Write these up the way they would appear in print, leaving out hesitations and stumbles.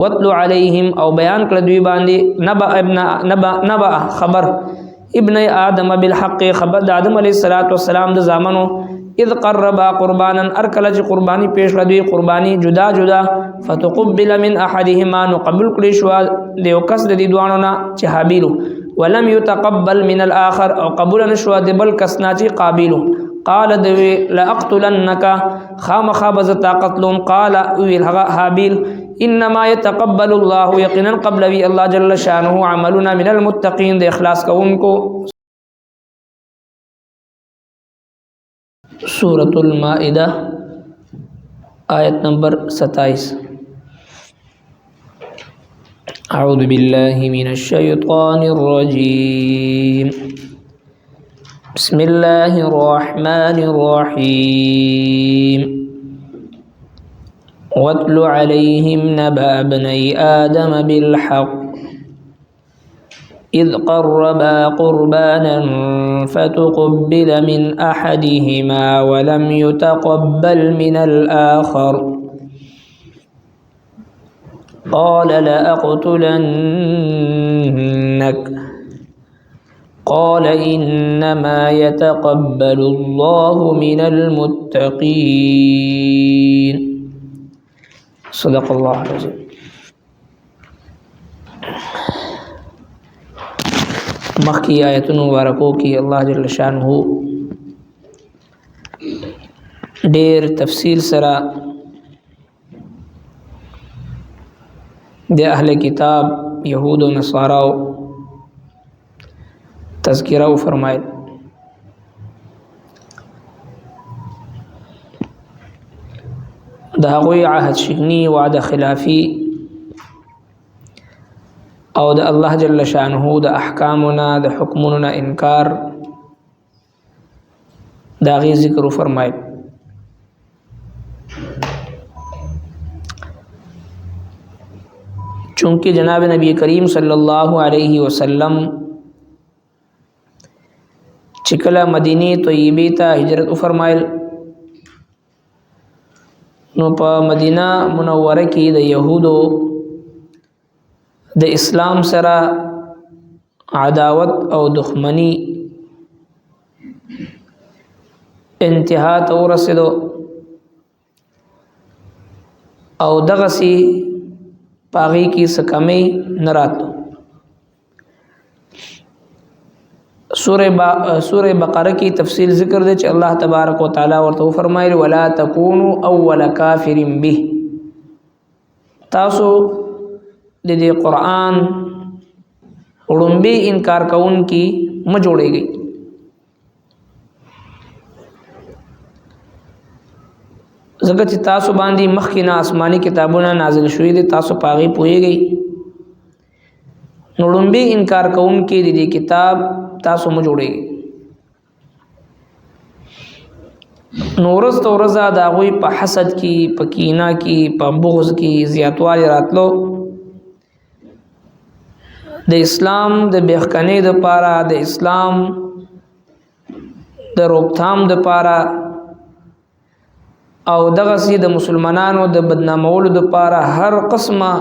واتلو علیہم او بیان کړ دوی باندې نبأ خبر ابن آدم بالحق خبر د آدم علیہ الصلوۃ والسلام د زامنو اذ قربا قربانا ارکلج قربانی پیش کړ دوی قربانی جدا جدا فتقبل من احدهما نقبل کړي شو دیو کس د دې دوانو نه چې حابیل ولم يتقبل من الاخر او قبول نشو د بل کس نه چې قابل قال دوی لاقتلنك خام خابز طاقتلم قال حابیل انما يتقبل الله يقينا قبل وی الله جل شانه عملنا من المتقين د اخلاص کوونکو. سورۃ المائدہ آیت نمبر 27. اعوذ باللہ من الشیطان الرجیم بسم اللہ الرحمن الرحیم واتل عليهم نبأ ابني آدم بالحق إذ قربا قربانا فتقبل من أحدهما ولم يتقبل من الآخر قال لأقتلنك قال إنما يتقبل الله من المتقين. صدق الله العظيم. مخی آیتون مبارکو کی اللہ جل شانہ ډیر تفصیل سره د اهل کتاب یهود و نصارا تذکرہ فرمائے. د هغوی عهد شکنی وعده خلافی او د الله جل شانه د احکامنا د حکمنا انکار دا غي ذکر فرمائے. چونکہ جناب نبی کریم صلی اللہ علیہ وسلم چکلا مدینی طیبی تا ہجرت فرمائل نو په مدینہ منوره کې د یهودو د اسلام سره عداوت او دښمنی انتها ته ورسېدو او دغسی پاغي کې سکمې نه راتلو. سورہ بقرہ کی تفصیل ذکر دے چې الله تبارک وتعالى ورته فرمایي ولا تکونوا اول کافر به تاسو د دې قرآن وړومبي انکار کون کی م جوړیږي. ځکه چې تاسو باندې مخکې نه آسماني کتابونه نازل شوي دي تاسو پاغي پوهیږئ نو وړومبي انکار کون کی د دې کتاب تاسو م جوړیږي. نورز تو رضا دا غوی په حسد کی په کینا کی په بغض کی زیاتوالی راتلو د اسلام د بیخکنی د پارا د اسلام د روکتھام د پارا او دغه سي د مسلمانانو د بدنامولو د پارا هر قسمه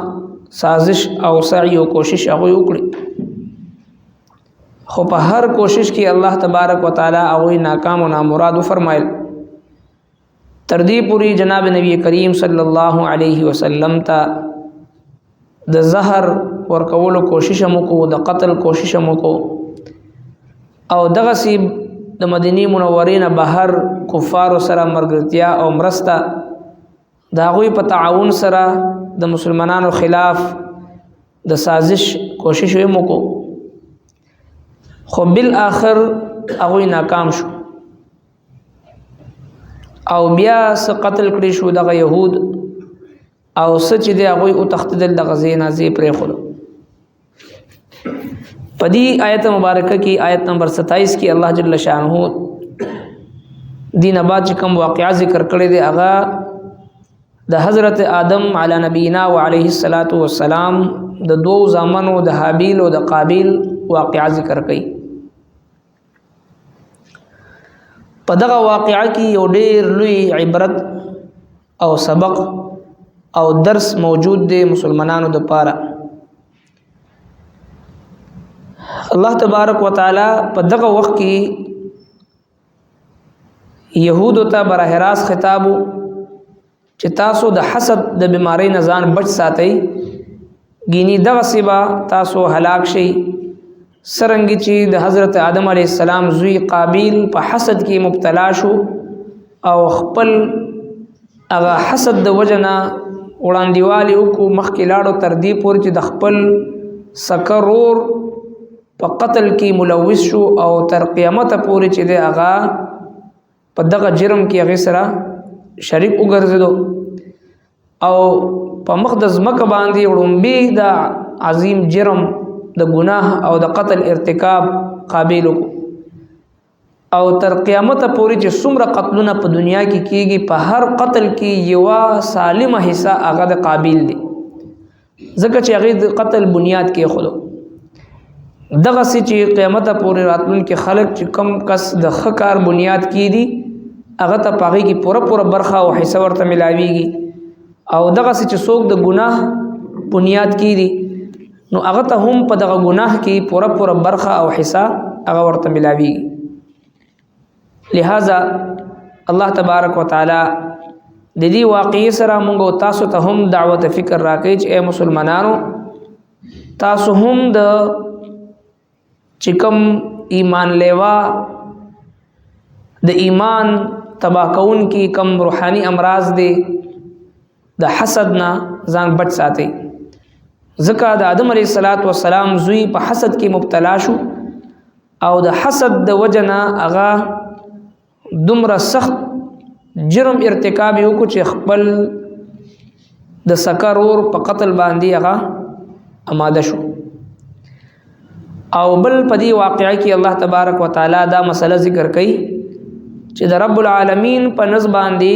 سازش او سعی او کوشش هغه وکړي خو په هر کوشش کې الله تبارک وتعالى هغه ناکام او نامراد فرمایل. تر دې پوری جناب نبی کریم صلی الله علیه وسلم ته د زهر ورکولو کوشش مو کو د قتل کوشش مو کو او دغه سی د مدینه منورې نه بهر کفار سره مرګرتیا او مرسته دا غوی په تعاون سره د مسلمانانو خلاف د سازش کوشش مو کو خو بالآخر هغه ناکام شو او بیا س قتل کړی شو دغه يهود او سچ دی هغه او تختدل د غزینا زی پرې خلو. پدی آیت مبارکہ کی آیت نمبر 27 کی اللہ جل شانہ دین بعد کوم واقعہ ذکر کړی دی هغه د حضرت آدم علی نبینا و علیہ الصلوۃ والسلام د دوو زامنو د حابیل او د قابیل واقعہ ذکر کړي. په دغه واقعہ کې یو ډېر لوی عبرت او سبق او درس موجود دی مسلمانانو د پاره. الله تبارک وتعالى په دغه وخت کې يهودو ته براه راست خطاب چې تاسو د حسد د بیماری نه ځان بچ ساتئ، ګینی دغه سبا تاسو هلاک شئ. سرنګ چې د حضرت آدم علیه السلام زوی قابیل په حسد کې مبتلا شو او خپل هغه حسد د وجنا وړاندېوالي وکړو، مخکې لاړو تر دې پورې چې د خپل سکرور په قتل کې ملوث شو او تر قیامت پورې چې د هغه په دغه جرم کې هغه سره شریک وګرځیدو او په مخ د ځمکه باندې وړومبي د عظیم جرم د ګناه او د قتل ارتکاب قابل او تر قیامت پورې چې څومره قتلونه په دنیا کې کیږي په هر قتل کې یو سالمه حصہ هغه د قابل دی، ځکه چې هغه د قتل بنیاد کې خلو دغه سي چې قیامت پورې راتلون کې خلق چې کم کس د خکار بنیاد کې دي هغه ته پاغي کې پوره برخه او حصہ ورته ملاويږي، او دغه سي چې څوک د ګناه بنیاد کې دي نو هغه ته هم په دغه ګناه کې پوره برخه او حصہ هغه ورته ملاويږي. لہذا الله تبارک وتعالى د دې واقعي سره موږ تاسو ته هم دعوت فکر راکړي چې اے مسلمانانو تاسو هم د چکم ایمان لیوا د ایمان تبا کون کی کم روحانی امراض دے د حسد نه ځان بچ ساتي، ځکه د آدم علیه السلام زوی په حسد کې مبتلا شو او د حسد د وجنا هغه دومره سخت جرم ارتکاب یو کو چې خپل د سکرور په قتل باندې هغه آماده شو. او بل پدی واقعي کې الله تبارک وتعالى دا مسله ذکر کړي چې د رب العالمین په نسبت باندې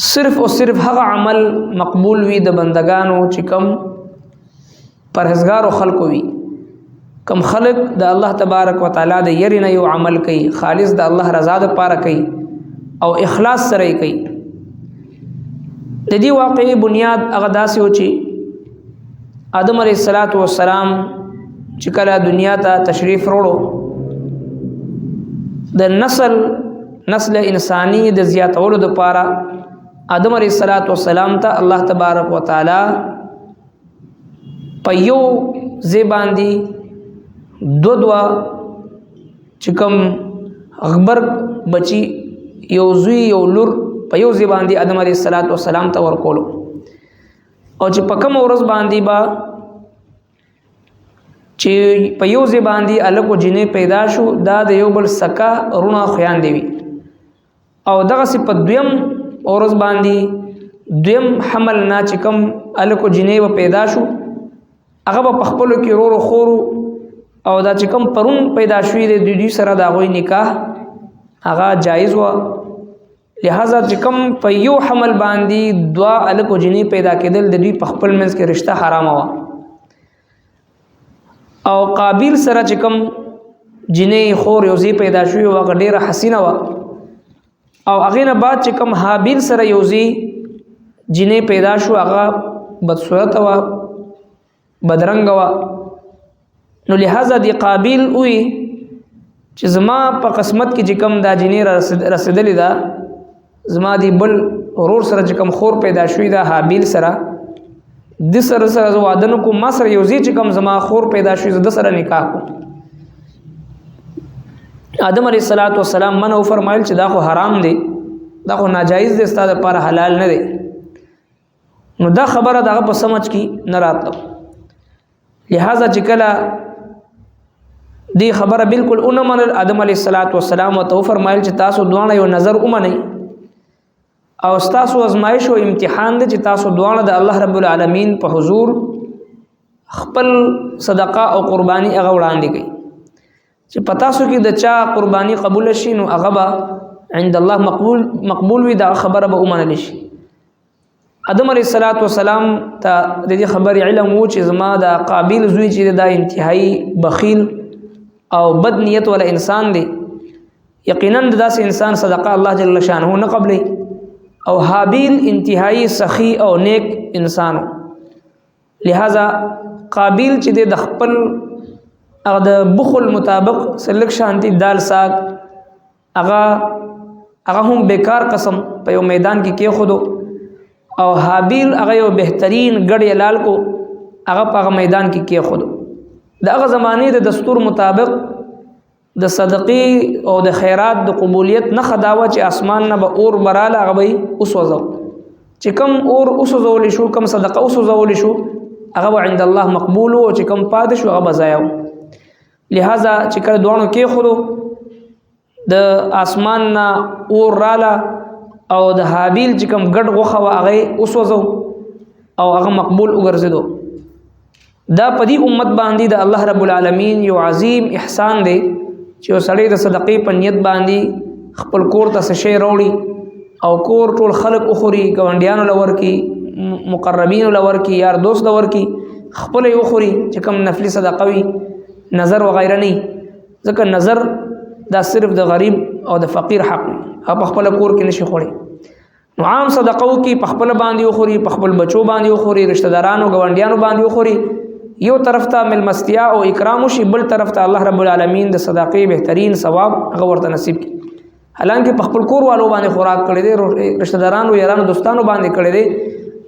صرف او صرف هغه عمل مقبول وي د بندگانو چې کم پرهیزګار او خلق وي، کم خلق د الله تبارک وتعالى د یری نه یو عمل کوي خالص د الله رضا د پاره کوي او اخلاص سره کوي. د دې واقعي بنیاد هغه داسې و چې آدم علیه السلام چې کله دنیا ته تشریف وروړو د نسل انسانی د زیاتولو د پاره آدم علیه السلام ته الله تبارک وتعالى په یو زباندی دو چې کوم اکبر بچی یو زوی یو لور په یو زباندی آدم علیه السلام ته ورکولو او چې په کوم ورځ باندې با چې په یو ځای باندې الکو جنې پیدا شو دا د یو بل سکا رونه خویان دی او دغه سي په دویم ورځ باندې دویم حمل نه چې کوم الکو جنې و پیدا شو هغه په خپل کې ورو خورو او دا چې کوم پرون پیدا شوې د دوی سره دا غوي نکاح هغه جایز و. لہذا چې کوم په یو حمل باندې دوا الکو جنې پیدا کېدل د دوی په خپل منځ کې رشتہ حرام و او قابیل سره چې کوم جنې خور یوزي پیدا شوی و هغه ډیره حسینه و او هغه نه بعد چې کوم حابیل سره یوزي جنې پیدا شو هغه بدصورت و بدرنګ و. نو لہذا دی قابیل وی چې زما په قسمت کې چې کوم دا جنې رسیدلې ده زما دی بل ورور سره چې کوم خور پیدا شوی دا حابیل سره د سره وعدن کو ما سره یوزي چې کوم زما خور پیدا شوی د سره نکاح کو. آدم علیه السلام منو فرمایل چې دا خو حرام دی، دا خو ناجایز دی، ستاسو لپاره حلال نه دی. نو دا خبره دغه په سمجھ کې نه راتلو، لہذا چې کله دی خبره بالکل اونمن آدم علیه السلام او تو فرمایل چې تاسو دوه یو نظر اومنئ او تاسو ازمایش او امتحان دي چې تاسو دوه د الله رب العالمین په حضور خپل صدقه او قرباني هغه وړاندې کړئ چې پتا سو کې د چا قرباني قبول شي نو هغه عند الله مقبول وي دا خبره به اومنل شي. آدم علیه السلام ته د دې خبرې علم وو چې زما دا قابل زوی چې دا انتهایی بخیل او بد نیت ولا انسان دی، یقینا داسې انسان صدقه الله جل شانه نه قبلې او حابیل انتهایی سخی او نیک انسانو. لہذا قابیل چې د خپل هغه د بخل مطابق سلک شانتی دال ساگ هغه هم بیکار قسم په یو میدان کې خودو، او حابیل هغه یو بهترین ګډ لال کو هغه په میدان کې خودو. د هغه زمانه د دستور مطابق د صدقې او د خیرات د قبولیت نه خداوه چې اسمان نه به اور براله هغه به اوسوځو، چې کم اور اوسوځول شو کم صدقه اوسوځول شو هغه عند الله مقبول او چې کم پاد شو هغه بزایو. لہذا چې کله دوانو کې خودو د اسمان نه اور رااله او د حابیل چې کم ګډ غوخه هغه اوسوځو او هغه مقبول وګرځیدو. دا پدی امت باندې د الله رب العالمین یو عظیم احسان دی چې سړی د صدقې په نیت باندې خپل کور ته شی راوړي او کور ټول خلق اخوري، ګاونډیانو لور کی، مقربین لور کی، یار دوست لور کی، خپل یو خوري چې کوم نفلی صدقه وي، نظر وغیرہ نه، ځکه نظر دا صرف د غریب او د فقیر حق دی، په خپل کور کې نشي خوړي. نو عام صدقو کې په خپل باندې اخوري، په خپل بچو باندې اخوري، رشتہ دارانو ګاونډیانو باندې اخوري، یو طرف ته ملمستیا او اکرام شي، بل طرف ته الله رب العالمین د صدقې بهترین ثواب هغه ورته نصیب کړي. حالانکه په خپل کور والو باندې خوراک کړي دي، رشتہ دارانو یارانو دوستانو باندې کړي دي،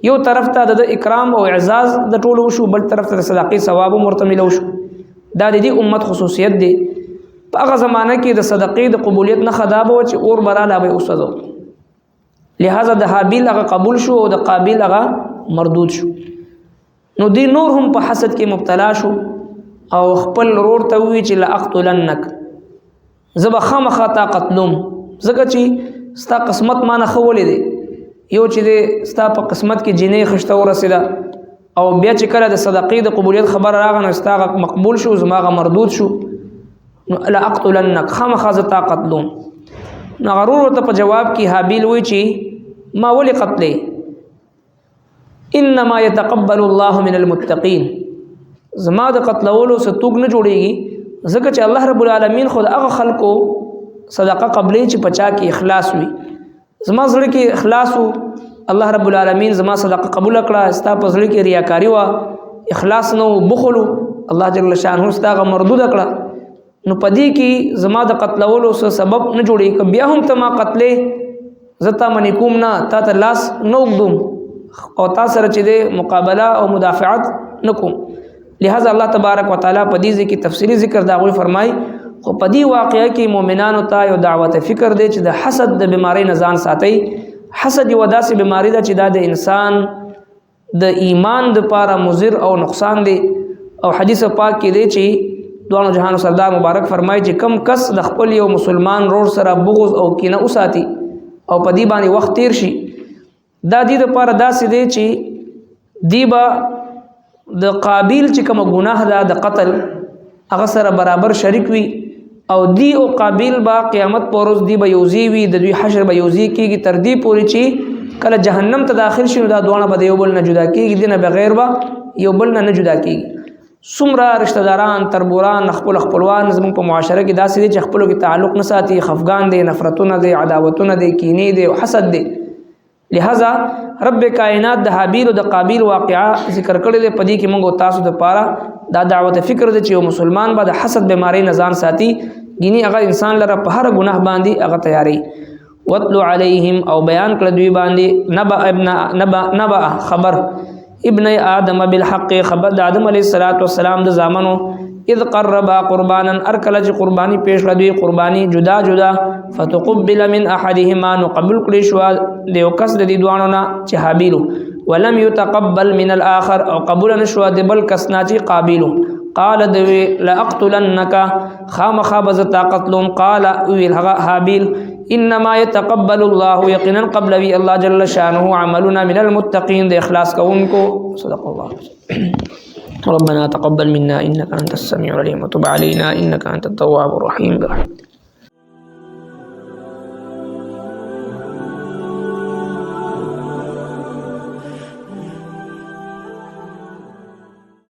یو طرف ته د اکرام او اعزاز د ټولو شو، بل طرف ته د صدقې ثواب مرتمل شو. دا د دې امت خصوصیت دی. په هغه زمانه کې د صدقې د قبولیت نه خدابه چې اور براله به اوسځو. لہذا د حابیل هغه قبول شو او د قابیل هغه مردود شو. نو دی نور هم په حسد کې مبتلا شو او خپل رور ته وی چې لاقتلنک، زب خامخا تا قتلوم، ځکه چې ستا قسمت ما نه خولې دی، یو چې دی ستا په قسمت کې جنې خشته ورسېده او بیا چې کله د صدقې د قبولیت خبر راغی نو ستا مقبول شو، زما هغه مردود شو. نو لاقتلنک خامخا زه تا قتلوم. نو غرور ورته په جواب کې حابیل وی چې ما ولې قتلې، انما يتقبل الله من المتقين، زما د قتلولو ستوګ نه جوړيږي، ځکه چې الله رب العالمین خود هغه خلکو صدقه قبلې چې پچا کې اخلاص وي. زما زړه کې اخلاص وو، الله رب العالمین زما صدقه قبول کړه، ستا په زړه کې ریاکاری وا، اخلاص نو بخلو، الله جل شانه ستا غ مردود کړه. نو پدې کې زما د قتلولو سبب نه جوړي، بیا هم ته ما قتلې زتا منی کوم نه، تا ته لاس نو وګدم او تا سره چې د مقابله او مدافعت نکوم. لہذا الله تبارک وتعالى په دې کې تفصیلی ذکر دا غوي فرمای. خو په دې واقعه کې مؤمنانو ته یو دعوت فکر دی چې د حسد د بیماری نه ځان ساتي. حسد یو داسې بیماری ده چې دا د انسان د ایمان د پاره مضر او نقصان دی. او حدیث پاک کې دی چې دوانو جهانو سردار مبارک فرمای چې کم کس د خپل یو مسلمان رور سره بغض او کینه وساتي او په دې باندې وخت تیر شي، دا دې لپاره داسې دی چې دی به د قابیل چې کوم ګناه ده د قتل هغه سره برابر شریک وي، او دی او قابیل با قیامت پر ورځ دی به یوزي وي، د دوی حشر به یوزي کېږي تر دې پورې چې کله جهنم ته داخل شي نو دا دوانه به د یو بل نه جدا کېږي، دې نه بغیر به یو بل نه جدا کېږي. څومره رشتہ داران تربوران خپلوان زموږ په معاشره کې داسې دي چې خپلو کې تعلق نه ساتي، خفګان دي، نفرتونه دي، عداوتونه دي، کینې دي او حسد دي. لہذا رب کائنات د حابیل او د قابیل واقعا ذکر کړی دی. پدې کې موږ تاسو د پاره دا دعوت فکر دی چې یو مسلمان به د حسد بیماری نه ځان ساتي، ګینی هغه انسان لره په هر ګناه باندې هغه تیاری. وتلو علیهم او بیان کړ دوی باندې نبأ خبر ابن آدم بالحق، خبر د آدم علیه السلام د زامنو، اذ قربا قربانا ارکلج قربانی پیش لدوی قربانی جدا جدا، فتقبل من احدهما نو قبول کړي شو دیو کس د دې دوانو نه چې حابیل، ولم يتقبل من الاخر او قبول نشو د بل کس نه چې قابیل. قال دوی لاقتلنك خامخ بزتا قتلهم، قال ویل حابیل انما يتقبل الله، یقینا قبل وی الله جل شانه عملنا من المتقين، د اخلاص کوونکو. صدق الله. ربنا تقبل منا إنك أنت السميع العليم وتب علينا إنك أنت التواب الرحيم برحمتك.